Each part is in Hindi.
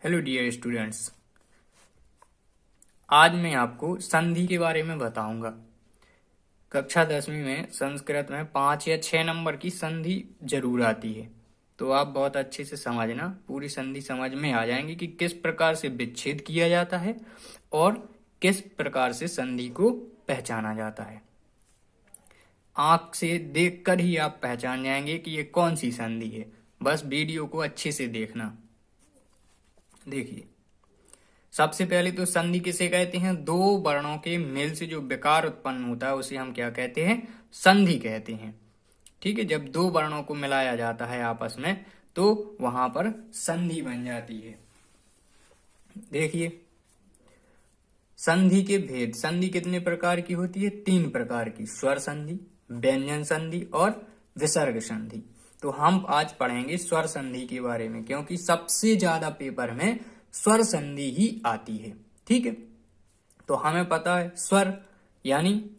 हेलो डियर स्टूडेंट्स, आज मैं आपको संधि के बारे में बताऊंगा। कक्षा 10वीं में संस्कृत में 5 या 6 नंबर की संधि जरूर आती है, तो आप बहुत अच्छे से समझना। पूरी संधि समझ में आ जाएंगी कि किस प्रकार से विच्छेद किया जाता है और किस प्रकार से संधि को पहचाना जाता है। आंख से देखकर ही आप पहचान जाएंगे कि ये कौन सी संधि है। बस वीडियो को अच्छे से देखना। देखिए, सबसे पहले तो संधि किसे कहते हैं? दो वर्णों के मेल से जो विकार उत्पन्न होता है उसे हम क्या कहते हैं? संधि कहते हैं। ठीक है, जब दो वर्णों को मिलाया जाता है आपस में तो वहां पर संधि बन जाती है। देखिए, संधि के भेद। संधि कितने प्रकार की होती है? 3 प्रकार की। स्वर संधि, व्यंजन संधि और विसर्ग संधि। तो हम आज पढ़ेंगे स्वर संधि के बारे में, क्योंकि सबसे ज्यादा पेपर में स्वर संधि ही आती है। ठीक है, तो हमें पता है स्वर यानी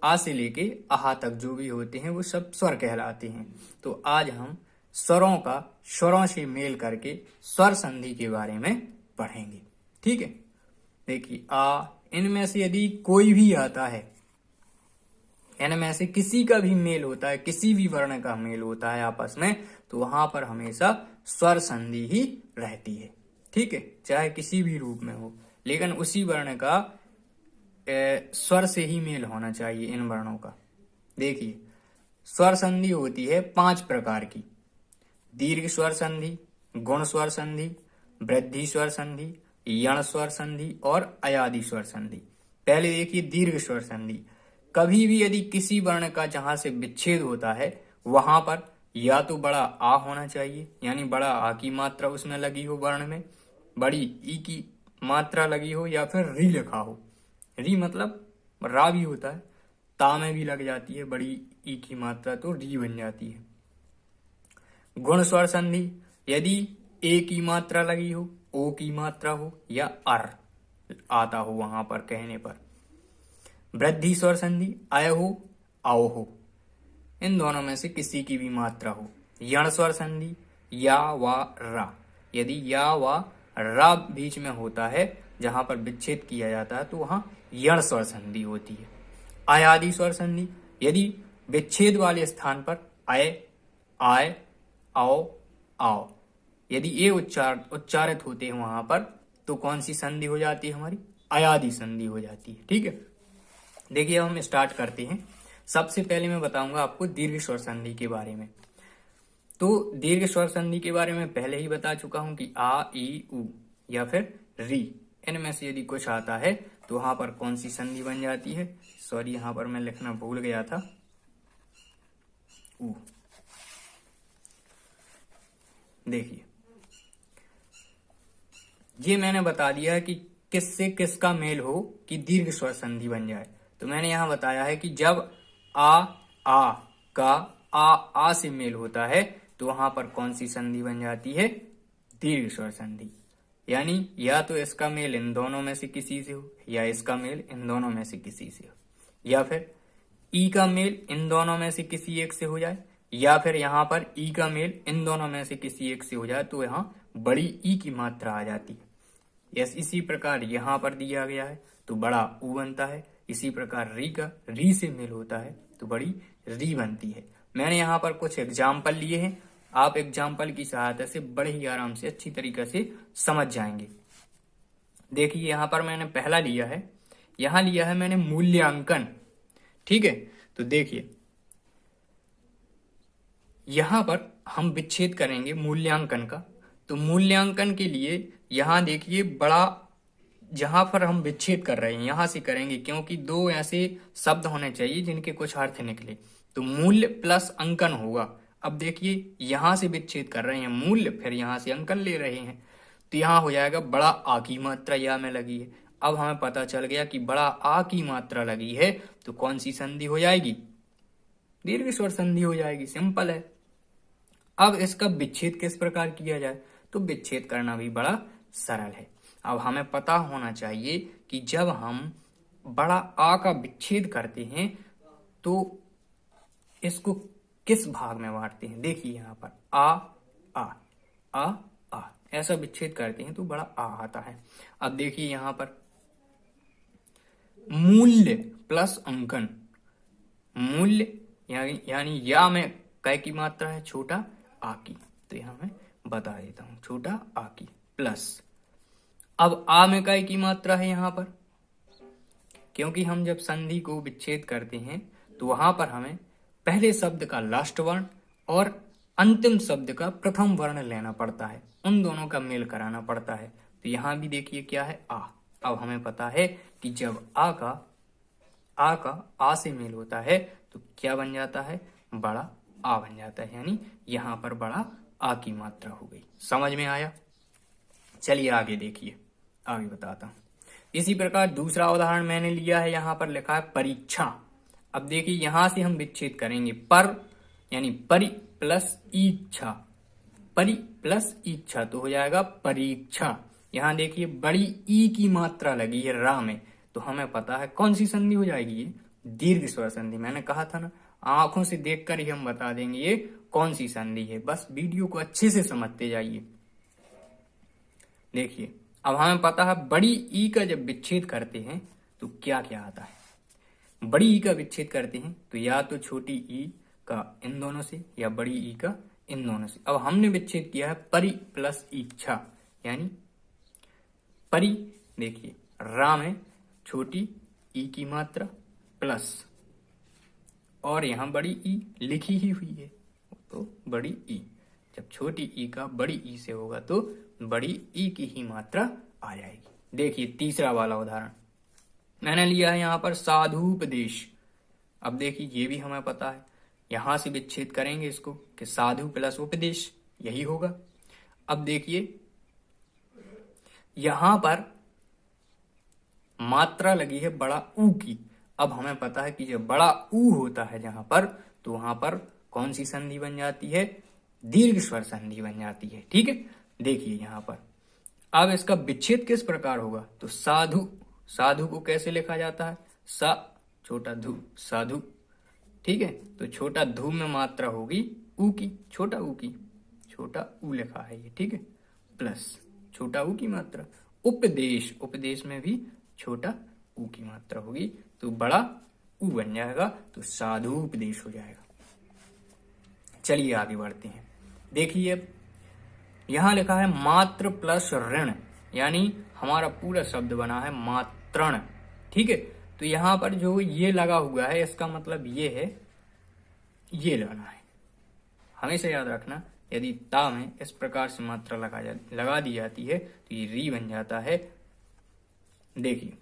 आ से लेके आहा तक जो भी होते हैं वो सब स्वर कहलाते हैं। तो आज हम स्वरों से मेल करके स्वर संधि के बारे में पढ़ेंगे। ठीक है, देखिए, इनमें से यदि कोई भी आता है, इनमें से किसी का भी मेल होता है, किसी भी वर्ण का मेल होता है आपस में, तो वहां पर हमेशा स्वर संधि ही रहती है। ठीक है, चाहे किसी भी रूप में हो, लेकिन उसी वर्ण का स्वर से ही मेल होना चाहिए इन वर्णों का। देखिए, स्वर संधि होती है 5 प्रकार की। दीर्घ स्वर संधि, गुण स्वर संधि, वृद्धि स्वर संधि, यण स्वर संधि और अयादि स्वर संधि। पहले देखिए दीर्घ स्वर संधि। कभी भी यदि किसी वर्ण का जहां से विच्छेद होता है वहां पर या तो बड़ा आ होना चाहिए, यानी बड़ा आ की मात्रा उसमें लगी हो वर्ण में, बड़ी ई की मात्रा लगी हो, या फिर री लिखा हो। री मतलब रा भी होता है, ता में भी लग जाती है बड़ी ई की मात्रा, तो री बन जाती है। गुण स्वर संधि, यदि ए की मात्रा लगी हो, ओ की मात्रा हो या अर आता हो वहां पर कहने पर। वृद्धि स्वर संधि, अय हो, आओ हो, इन दोनों में से किसी की भी मात्रा हो। यण स्वर संधि, या व रा, यदि या व रा बीच में होता है जहां पर विच्छेद किया जाता है तो वहां यण स्वर संधि होती है। अयादि स्वर संधि, यदि विच्छेद वाले स्थान पर अय, आय, आओ, आओ, यदि ये उच्चारित होते हैं वहां पर तो कौन सी संधि हो जाती है? हमारी अयादि संधि हो जाती है। ठीक है, देखिए हम स्टार्ट करते हैं। सबसे पहले मैं बताऊंगा आपको दीर्घ स्वर संधि के बारे में। तो दीर्घ स्वर संधि के बारे में पहले ही बता चुका हूं कि आ, ई, उ या फिर री, इनमें से यदि कुछ आता है तो वहां पर कौन सी संधि बन जाती है? सॉरी, यहां पर मैं लिखना भूल गया था, उ। देखिए, ये मैंने बता दिया कि किससे किसका मेल हो कि दीर्घ स्वर संधि बन जाए। तो मैंने यहां बताया है कि जब आ का आ से मेल होता है तो वहां पर कौन सी संधि बन जाती है? दीर्घ स्वर संधि। यानी या तो इसका मेल इन दोनों में से किसी से हो, या इसका मेल इन दोनों में से किसी से हो, या फिर ई का मेल इन दोनों में से किसी एक से हो जाए, या फिर यहां पर ई का मेल इन दोनों में से किसी एक से हो जाए तो यहां बड़ी ई की मात्रा आ जाती है। यस, इसी प्रकार यहां पर दिया गया है तो बड़ा ऊ बनता है। इसी प्रकार री का री से मेल होता है तो बड़ी री बनती है। मैंने यहां पर कुछ एग्जाम्पल लिए हैं, आप एग्जाम्पल की सहायता से बड़े ही आराम से अच्छी तरीके से समझ जाएंगे। देखिए, यहां पर मैंने पहला लिया है, यहां लिया है मैंने मूल्यांकन। ठीक है, तो देखिए यहां पर हम विच्छेद करेंगे मूल्यांकन का। तो मूल्यांकन के लिए यहां देखिए बड़ा, जहां पर हम विच्छेद कर रहे हैं यहां से करेंगे, क्योंकि दो ऐसे शब्द होने चाहिए जिनके कुछ अर्थ निकले। तो मूल्य प्लस अंकन होगा। अब देखिए यहां से विच्छेद कर रहे हैं मूल्य, फिर यहां से अंकन ले रहे हैं, तो यहां हो जाएगा बड़ा आ की मात्रा या में लगी है। अब हमें पता चल गया कि बड़ा आ की मात्रा लगी है तो कौन सी संधि हो जाएगी? दीर्घ स्वर संधि हो जाएगी। सिंपल है। अब इसका विच्छेद किस प्रकार किया जाए? तो विच्छेद करना भी बड़ा सरल है। अब हमें पता होना चाहिए कि जब हम बड़ा आ का विच्छेद करते हैं तो इसको किस भाग में बांटते हैं। देखिए यहां पर आ आ आ आ, ऐसा विच्छेद करते हैं तो बड़ा आ आता है। अब देखिए यहाँ पर मूल्य प्लस अंकन, मूल्य यानी या में कै की मात्रा है छोटा आ की, तो यहाँ मैं बता देता हूं छोटा आ की प्लस, अब आ में कै की मात्रा है यहाँ पर, क्योंकि हम जब संधि को विच्छेद करते हैं तो वहां पर हमें पहले शब्द का लास्ट वर्ण और अंतिम शब्द का प्रथम वर्ण लेना पड़ता है, उन दोनों का मेल कराना पड़ता है। तो यहाँ भी देखिए क्या है आ। अब हमें पता है कि जब आ का आ से मेल होता है तो क्या बन जाता है, बड़ा आ बन जाता है, यानी यहाँ पर बड़ा आ की मात्रा हो गई। समझ में आया? चलिए आगे देखिए, आगे बताता हूं। इसी प्रकार दूसरा उदाहरण मैंने लिया है, यहाँ पर लिखा है परीक्षा। अब देखिए यहां से हम विच्छेद करेंगे पर यानी परि प्लस इच्छा, परि प्लस इच्छा तो हो जाएगा परीक्षा। यहाँ देखिए बड़ी ई की मात्रा लगी है रा में, तो हमें पता है कौन सी संधि हो जाएगी, ये दीर्घ स्वर संधि। मैंने कहा था ना, आंखों से देखकर ही हम बता देंगे ये कौन सी संधि है, बस वीडियो को अच्छे से समझते जाइए। देखिए अब हमें पता है बड़ी ई का जब विच्छेद करते हैं तो क्या क्या आता है। बड़ी ई का विच्छेद करते हैं तो या तो छोटी ई का इन दोनों से या बड़ी ई का इन दोनों से। अब हमने विच्छेद किया है परि प्लस इच्छा, यानी परि देखिए राम है छोटी ई की मात्रा प्लस और यहां बड़ी ई लिखी ही हुई है तो बड़ी ई, जब छोटी ई का बड़ी ई से होगा तो बड़ी ई की ही मात्रा आ जाएगी। देखिए तीसरा वाला उदाहरण मैंने लिया है यहाँ पर साधुपदेश। अब देखिए ये भी हमें पता है, यहां से विच्छेद करेंगे इसको कि साधु प्लस उपदेश यही होगा। अब देखिए यहां पर मात्रा लगी है बड़ा ऊ की। अब हमें पता है कि जब बड़ा ऊ होता है जहां पर तो वहां पर कौन सी संधि बन जाती है, दीर्घ स्वर संधि बन जाती है। ठीक है, देखिए यहां पर अब इसका विच्छेद किस प्रकार होगा, तो साधु, साधु को कैसे लिखा जाता है, सा छोटा धु साधु। ठीक है, तो छोटा धु में मात्रा होगी ऊ की, छोटा ऊ की, छोटा ऊ लिखा है ये। ठीक है, प्लस छोटा ऊ की मात्रा। उपदेश, उपदेश में भी छोटा ऊ की मात्रा होगी तो बड़ा ऊ बन जाएगा, तो साधु उपदेश हो जाएगा। चलिए आगे बढ़ते हैं। देखिए यहां लिखा है मात्र प्लस ऋण, यानी हमारा पूरा शब्द बना है मात्रण। ठीक है, तो यहां पर जो ये लगा हुआ है इसका मतलब ये है, ये लेना है। हमेशा याद रखना, यदि ता में इस प्रकार से मात्रा लगा दी जाती है तो ये री बन जाता है। देखिए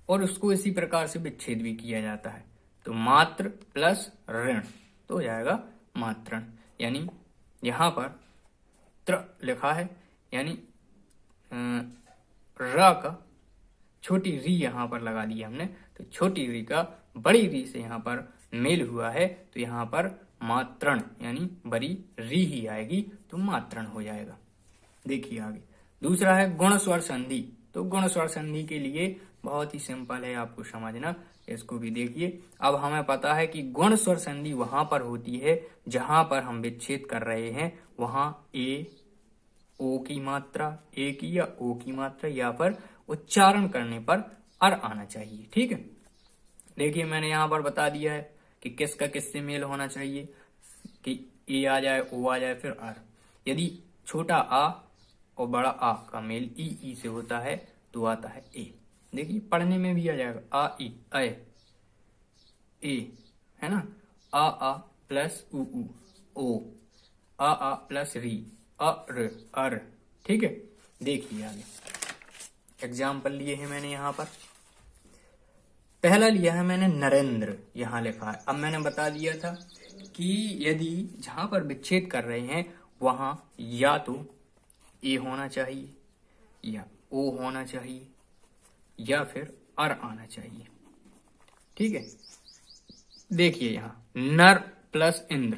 और उसको इसी प्रकार से विच्छेद भी किया जाता है, तो मात्र प्लस ऋण तो हो जाएगा मात्रण। यानी यहां पर त्र लिखा है, यानी र का छोटी री यहां पर लगा दी हमने, तो छोटी री का बड़ी री से यहां पर मेल हुआ है तो यहां पर मात्रण यानी बड़ी री ही आएगी तो मात्रण हो जाएगा। देखिए आगे दूसरा है गुण स्वर संधि। तो गुण स्वर संधि के लिए बहुत ही सिंपल है आपको समझना, इसको भी देखिए। अब हमें पता है कि गुण स्वर संधि वहां पर होती है जहां पर हम विच्छेद कर रहे हैं, वहां ए ओ की मात्रा, ए की या ओ की मात्रा या पर उच्चारण करने पर अर आना चाहिए। ठीक है, देखिए मैंने यहां पर बता दिया है कि किसका किससे मेल होना चाहिए, कि ए आ जाए, ओ आ जाए, फिर अर। यदि छोटा आ और बड़ा आ का मेल ई से होता है तो आता है ए। देखिए पढ़ने में भी आ जाएगा आ ई अ ए, है ना, आ प्लस उ ओ, आ प्लस री अर। ठीक है, देखिए आगे एग्जाम्पल लिए हैं मैंने यहाँ पर। पहला लिया है मैंने नरेंद्र, यहाँ लिखा है। अब मैंने बता दिया था कि यदि जहां पर विच्छेद कर रहे हैं वहां या तो ए होना चाहिए या ओ होना चाहिए या फिर अर आना चाहिए। ठीक है, देखिए यहाँ नर प्लस इंद्र,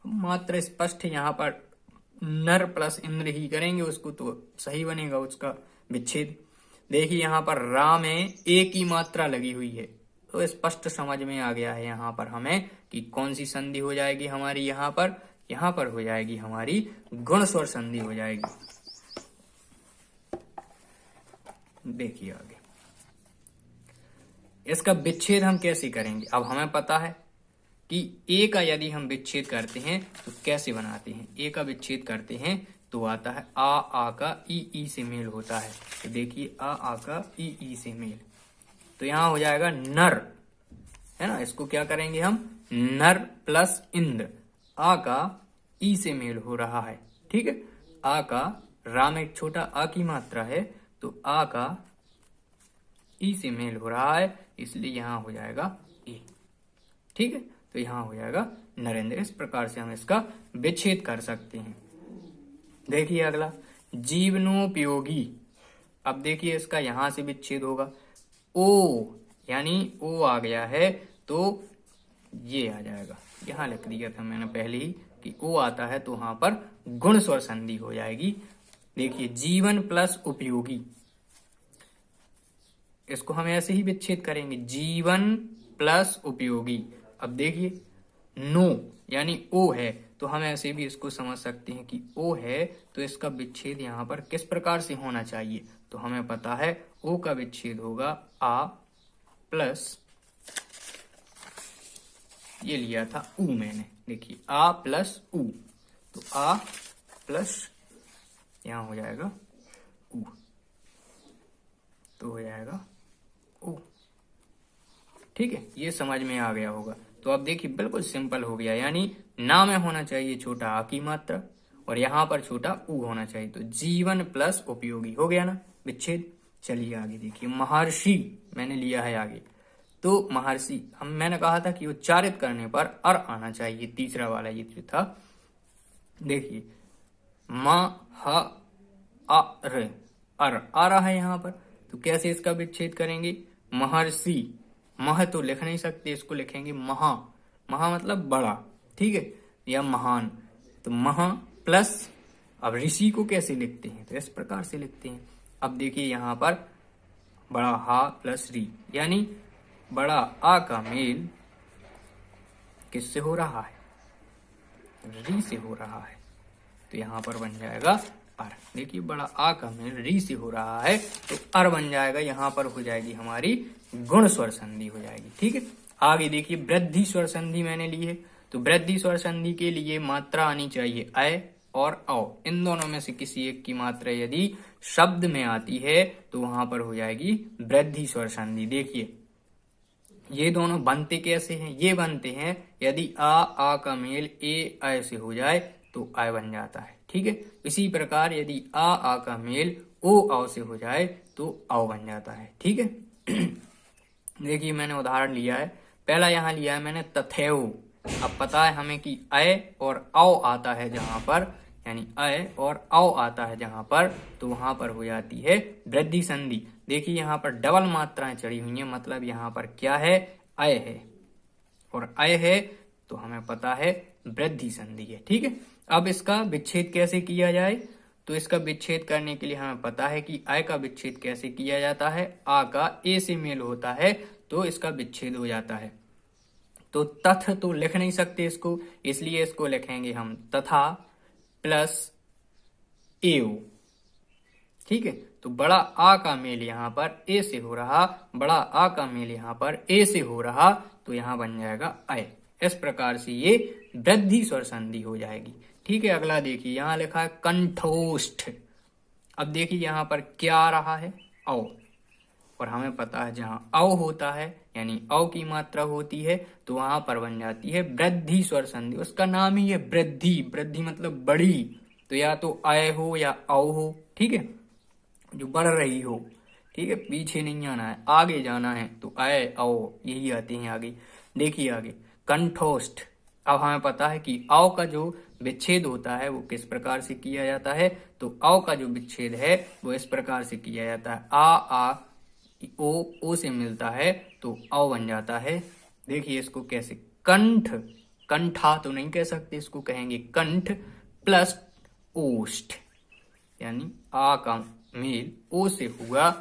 मात्र स्पष्ट है, यहाँ पर नर प्लस इंद्र ही करेंगे उसको तो सही बनेगा उसका विच्छेद। देखिए यहाँ पर रा में ए की मात्रा लगी हुई है तो स्पष्ट समझ में आ गया है यहाँ पर हमें कि कौन सी संधि हो जाएगी हमारी यहाँ पर, यहाँ पर हो जाएगी हमारी गुण स्वर संधि हो जाएगी। देखिए आगे इसका विच्छेद हम कैसे करेंगे। अब हमें पता है कि ए का यदि हम विच्छेद करते हैं तो कैसे बनाते हैं। ए का विच्छेद करते हैं तो आता है आ का ई से मेल होता है। तो देखिए आ का ई से मेल, तो यहाँ हो जाएगा नर, है ना। इसको क्या करेंगे हम, नर प्लस इंद्र। आ का ई से मेल हो रहा है, ठीक है। आ का राम एक छोटा आ की मात्रा है, तो आ का ई से मेल हो रहा है, इसलिए यहाँ हो जाएगा ए, ठीक है। तो यहाँ हो जाएगा नरेंद्र। इस प्रकार से हम इसका विच्छेद कर सकते हैं। देखिए अगला जीवनोपयोगी। अब देखिए इसका यहां से विच्छेद होगा। ओ यानी ओ आ गया है तो ये आ जाएगा, यहां लिख दिया था मैंने पहले ही कि ओ आता है तो वहां पर गुण स्वर संधि हो जाएगी। देखिए जीवन प्लस उपयोगी, इसको हम ऐसे ही विच्छेद करेंगे, जीवन प्लस उपयोगी। अब देखिए नो यानी ओ है, तो हम ऐसे भी इसको समझ सकते हैं कि ओ है तो इसका विच्छेद यहाँ पर किस प्रकार से होना चाहिए। तो हमें पता है ओ का विच्छेद होगा आ प्लस, ये लिया था ऊ मैंने, देखिए आ प्लस ऊ, तो आ प्लस यहाँ हो जाएगा ऊ, तो हो जाएगा ओ, ठीक है। ये समझ में आ गया होगा। तो अब देखिए बिल्कुल सिंपल हो गया, यानी ना में होना चाहिए छोटा आ की मात्रा और यहाँ पर छोटा ऊ होना चाहिए, तो जीवन प्लस उपयोगी हो गया ना विच्छेद। चलिए आगे देखिए महर्षि मैंने लिया है आगे। तो महर्षि मैंने कहा था कि उच्चारित करने पर अर आना चाहिए, तीसरा वाला ये जो था। देखिए अर आ रहा है यहाँ पर, तो कैसे इसका विच्छेद करेंगे। महर्षि, मह तो लिख नहीं सकते, इसको लिखेंगे महा, महा मतलब बड़ा, ठीक है, या महान। तो महा प्लस, अब ऋषि को कैसे लिखते हैं, तो इस प्रकार से लिखते हैं। अब देखिए यहाँ पर बड़ा हा प्लस री, यानी बड़ा आ का मेल किससे हो रहा है, री से हो रहा है, तो यहाँ पर बन जाएगा अर। देखिए बड़ा आ का मेल री से हो रहा है तो अर बन जाएगा, यहाँ पर हो जाएगी हमारी गुण स्वर संधि हो जाएगी, ठीक है। आगे देखिए वृद्धि स्वर संधि मैंने ली है, तो वृद्धि स्वर संधि के लिए मात्रा आनी चाहिए अय और औ, इन दोनों में से किसी एक की मात्रा यदि शब्द में आती है तो वहां पर हो जाएगी वृद्धि स्वर संधि। देखिए ये दोनों बनते कैसे हैं, ये बनते हैं यदि आ का मेल ए अय से हो जाए तो अय बन जाता है, ठीक है। इसी प्रकार यदि आ का मेल ओ औ से हो जाए तो औ बन जाता है, ठीक है। देखिए मैंने उदाहरण लिया है, पहला यहाँ लिया है मैंने तथैव। अब पता है हमें कि अय और औ आता है जहां पर, यानी अय और औ आता है जहां पर, तो वहां पर हो जाती है वृद्धि संधि। देखिए यहाँ पर डबल मात्राएं चढ़ी हुई हैं, मतलब यहाँ पर क्या है, अय है और अय है, तो हमें पता है वृद्धि संधि है, ठीक है। अब इसका विच्छेद कैसे किया जाए, तो इसका विच्छेद करने के लिए हमें पता है कि अय का विच्छेद कैसे किया जाता है, आ का ए से मेल होता है तो इसका विच्छेद हो जाता है। तो तथ तो लिख नहीं सकते इसको, इसलिए इसको लिखेंगे हम तथा प्लस एव, ठीक है। तो बड़ा आ का मेल यहाँ पर ए से हो रहा, बड़ा आ का मेल यहाँ पर ए से हो रहा, तो यहाँ बन जाएगा अय। इस प्रकार से ये वृद्धि स्वर संधि हो जाएगी, ठीक है। अगला देखिए यहाँ लिखा है कंठोष्ठ। अब देखिए यहाँ पर क्या आ रहा है, औ, और हमें पता है जहां औ होता है यानी औ की मात्रा होती है तो वहां पर बन जाती है वृद्धि स्वर संधि। उसका नाम ही है वृद्धि, वृद्धि मतलब बड़ी, तो या तो अय हो या औ हो, ठीक है, जो बढ़ रही हो, ठीक है। पीछे नहीं आना है, आगे जाना है, तो अय औ यही आते हैं आगे। देखिए आगे कंठोष्ठ। अब हमें पता है कि औ का जो विच्छेद होता है वो किस प्रकार से किया जाता है, तो औ का जो विच्छेद है वो इस प्रकार से किया जाता है, आ ओ से मिलता है तो औ बन जाता है। देखिए इसको कैसे, कंठ, कंठा तो नहीं कह सकते, इसको कहेंगे कंठ प्लस ओष्ठ, यानी आ का मेल ओ से हुआ,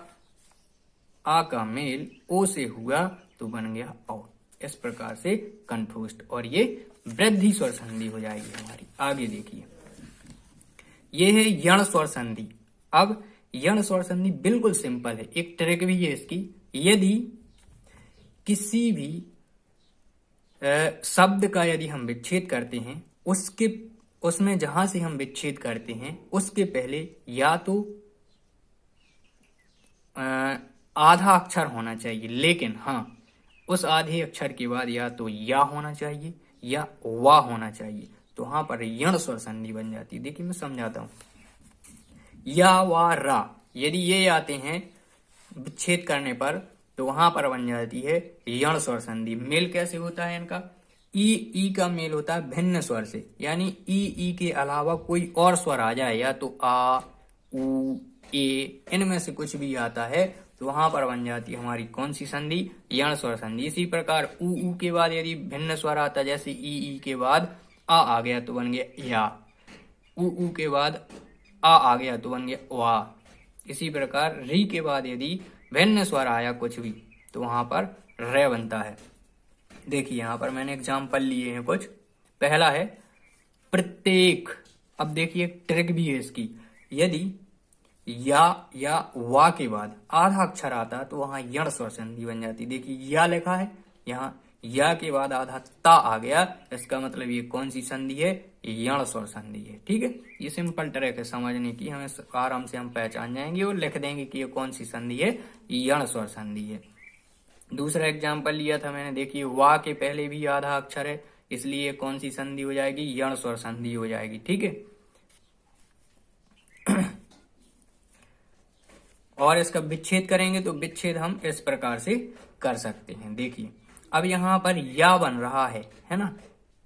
आ का मेल ओ से हुआ तो बन गया औ। इस प्रकार से कंठोष्ठ, और ये वृद्धि स्वर संधि हो जाएगी हमारी। आगे देखिए, ये है यण स्वर संधि। अब यण स्वर संधि बिल्कुल सिंपल है, एक ट्रिक भी है इसकी। यदि किसी भी शब्द का यदि हम विच्छेद करते हैं, उसमें जहां से हम विच्छेद करते हैं उसके पहले या तो आधा अक्षर होना चाहिए, लेकिन हाँ, उस आधे अक्षर के बाद या तो या होना चाहिए या वा होना चाहिए, तो वहां पर यण स्वर संधि बन जाती है। देखिए मैं समझाता हूं। या वा रा यदि ये आते हैं विच्छेद करने पर, तो वहां पर बन जाती है यण स्वर संधि। मेल कैसे होता है इनका? ई का मेल होता है भिन्न स्वर से, यानी ई के अलावा कोई और स्वर आ जाए, या तो आ, उ, ए, इनमें से कुछ भी आता है, तो वहां पर बन जाती है हमारी कौन सी संधि? यण स्वर संधि। इसी प्रकार उ के बाद यदि भिन्न स्वर आता है, जैसे ई के बाद आ गया तो बन गया या, उ के बाद आ गया तो बन गया वा। इसी प्रकार री के बाद यदि भिन्न स्वर आया कुछ भी, तो वहां पर रे बनता है। देखिए यहां पर मैंने एग्जाम्पल लिए हैं कुछ। पहला है प्रत्येक। अब देखिए ट्रिक भी है इसकी। यदि या वा के बाद आधा अक्षर आता तो वहां यण स्वर संधि बन जाती। देखिए या लिखा है, यहाँ या के बाद आधा ता आ गया, इसका मतलब ये कौन सी संधि है? यण स्वर संधि है। ठीक है, ये सिंपल ट्रिक है समझने की, हमें आराम से हम पहचान जाएंगे और लिख देंगे कि ये कौन सी संधि है, यण स्वर संधि है। दूसरा एग्जाम्पल लिया था मैंने, देखिए वा के पहले भी आधा अक्षर है, इसलिए कौन सी संधि हो जाएगी? यण स्वर संधि हो जाएगी। ठीक है, और इसका विच्छेद करेंगे तो विच्छेद हम इस प्रकार से कर सकते हैं। देखिए अब यहाँ पर या बन रहा है ना,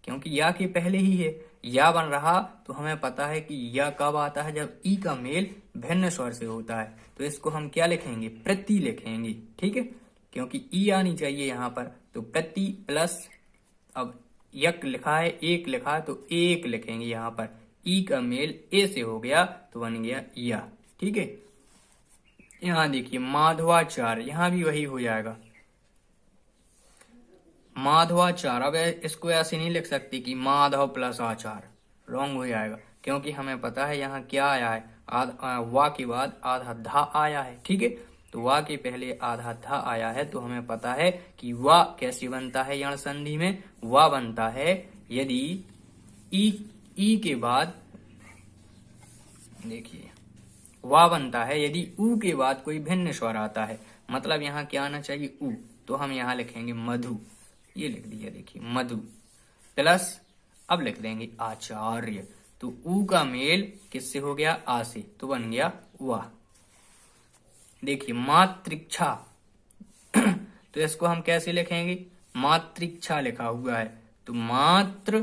क्योंकि या के पहले ही है या बन रहा, तो हमें पता है कि या कब आता है? जब ई का मेल भिन्न स्वर से होता है। तो इसको हम क्या लिखेंगे? प्रति लिखेंगे। ठीक है, क्योंकि ई आनी चाहिए यहाँ पर, तो प्रति प्लस, अब यक लिखा है, एक लिखा है, तो एक लिखेंगे यहाँ पर। ई का मेल ए से हो गया तो बन गया या। ठीक है, यहाँ देखिए माधवाचार, यहाँ भी वही हो जाएगा माधवाचार। अब इसको ऐसे नहीं लिख सकते कि माधव प्लस आचार, रॉन्ग हो जाएगा, क्योंकि हमें पता है यहाँ क्या आया है, वा के बाद आधा धा आया है। ठीक है, तो वा के पहले आधा धा आया है, तो हमें पता है कि वा कैसे बनता है यण संधि में? वा बनता है यदि ई के बाद, देखिए वा बनता है यदि उ के बाद कोई भिन्न स्वर आता है। मतलब यहाँ क्या आना चाहिए? उ, तो हम यहाँ लिखेंगे मधु, ये लिख दिया। देखिए मधु प्लस, अब लिख देंगे आचार्य, तो उ का मेल किससे हो गया? आ से, तो बन गया वा। देखिए मातृक्षा तो इसको हम कैसे लिखेंगे? मातृक्षा लिखा हुआ है, तो मात्र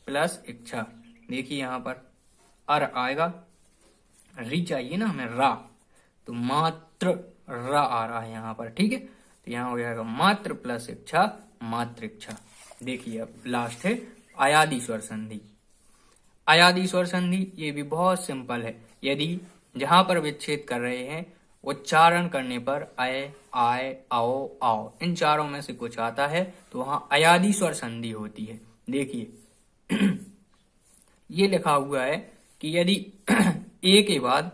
प्लस इच्छा। देखिए यहाँ पर अर आएगा, री चाहिए ना हमें, रा, तो मात्र रा आ रहा है यहाँ पर। ठीक है, तो यहाँ हो जाएगा मात्र प्लस इच्छा, मातृक्षा। देखिए अब लास्ट है अयादि स्वर संधि। अयादि स्वर संधि ये भी बहुत सिंपल है। यदि जहां पर विच्छेद कर रहे हैं, उच्चारण करने पर अय, आय, आओ, आओ, इन चारों में से कुछ आता है, तो वहां अयादि स्वर संधि होती है। देखिए ये लिखा हुआ है कि यदि ए के बाद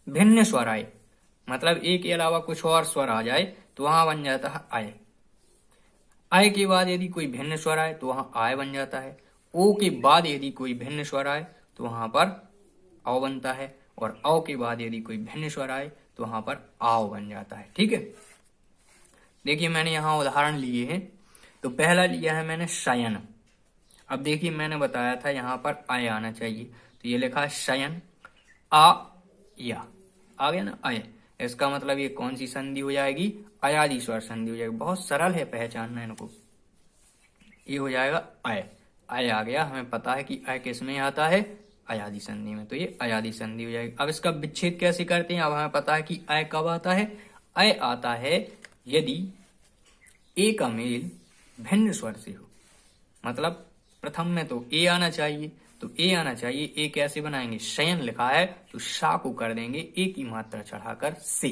भिन्न स्वर आए, मतलब ए के अलावा कुछ और स्वर आ जाए, तो वहां बन जाता है आय। आय के बाद यदि कोई भिन्न स्वर आए तो वहां आय बन जाता है। ओ के बाद यदि कोई भिन्न स्वर आए तो वहां पर औ बनता है, और औ के बाद यदि कोई भिन्न स्वर आए तो वहां पर आओ बन जाता है। ठीक है, देखिए मैंने यहाँ उदाहरण लिए हैं। तो पहला लिया है मैंने शयन। अब देखिए मैंने बताया था यहाँ पर आय आना चाहिए, तो ये लिखा है शयन, आ या, आ गया ना आय। इसका मतलब ये कौन सी संधि हो जाएगी? अयादि स्वर संधि हो जाएगी। बहुत सरल है पहचानना इनको। ये हो जाएगा आय, आय आ गया, हमें पता है कि आय किस में आता है? अयादि संधि में, तो ये अयादि संधि हो जाएगी। अब इसका विच्छेद कैसे करते हैं? अब हमें पता है कि आय कब आता है? आय आता है यदि ए का मेल भिन्न स्वर से हो। मतलब प्रथम में तो ए आना चाहिए, तो ए आना चाहिए। ए कैसे बनाएंगे? शयन लिखा है, तो शा को कर देंगे ए की मात्रा चढ़ाकर से,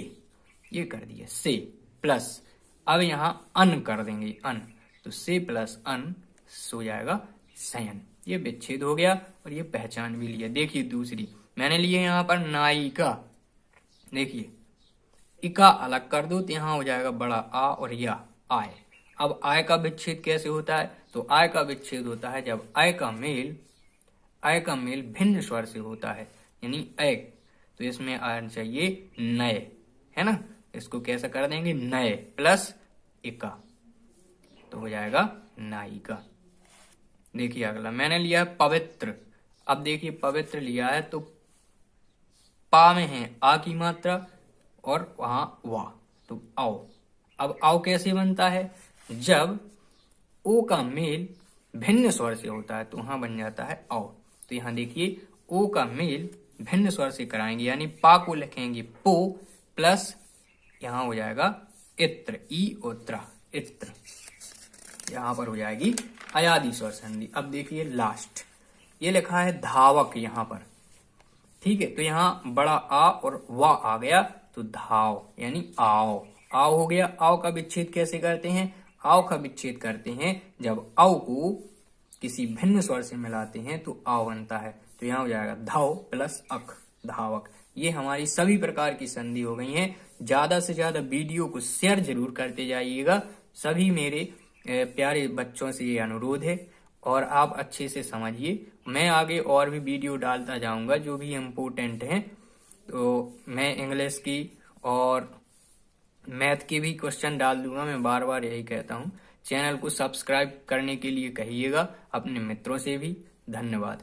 ये कर दिया से, प्लस अब यहाँ अन कर देंगे, अन, तो से प्लस अन सो जाएगा शयन। ये विच्छेद हो गया और ये पहचान भी लिया। देखिए दूसरी मैंने लिए यहाँ पर नायिका। देखिए इका अलग कर दो तो यहाँ हो जाएगा बड़ा आ और या आय। अब आय का विच्छेद कैसे होता है? तो आय का विच्छेद होता है जब आय का मेल भिन्न स्वर से होता है, यानी अय। तो इसमें आना चाहिए नए, है ना। इसको कैसे कर देंगे? नए प्लस इका, तो हो जाएगा नायिका। देखिए अगला मैंने लिया है पवित्र। अब देखिए पवित्र लिया है तो पा में है आ की मात्रा और वहां वा, तो आओ। अब आओ कैसे बनता है? जब ओ का मेल भिन्न स्वर से होता है तो वहां बन जाता है आओ। तो यहाँ देखिए ओ का मेल भिन्न स्वर से कराएंगे, यानी पा को लिखेंगे पो प्लस यहाँ हो जाएगा इत्र, ई उत्रा इत्र। यहाँ पर हो जाएगी अयादि स्वर संधि। अब देखिए लास्ट ये लिखा है धावक यहाँ पर, ठीक है। तो यहाँ बड़ा आ और वा आ गया तो धाव, यानी आओ। आओ हो गया। आओ का विच्छेद कैसे करते हैं? आओ का विच्छेद करते हैं जब आओ को किसी भिन्न स्वर से मिलाते हैं तो आओ बनता है। तो यहाँ हो जाएगा धाव प्लस अक, धावक। ये हमारी सभी प्रकार की संधि हो गई हैं। ज्यादा से ज्यादा वीडियो को शेयर जरूर करते जाइएगा। सभी मेरे प्यारे बच्चों से ये अनुरोध है और आप अच्छे से समझिए। मैं आगे और भी वीडियो डालता जाऊंगा जो भी इम्पोर्टेंट हैं। तो मैं इंग्लिश की और मैथ के भी क्वेश्चन डाल दूंगा। मैं बार बार यही कहता हूँ। चैनल को सब्सक्राइब करने के लिए कहिएगा अपने मित्रों से भी। धन्यवाद।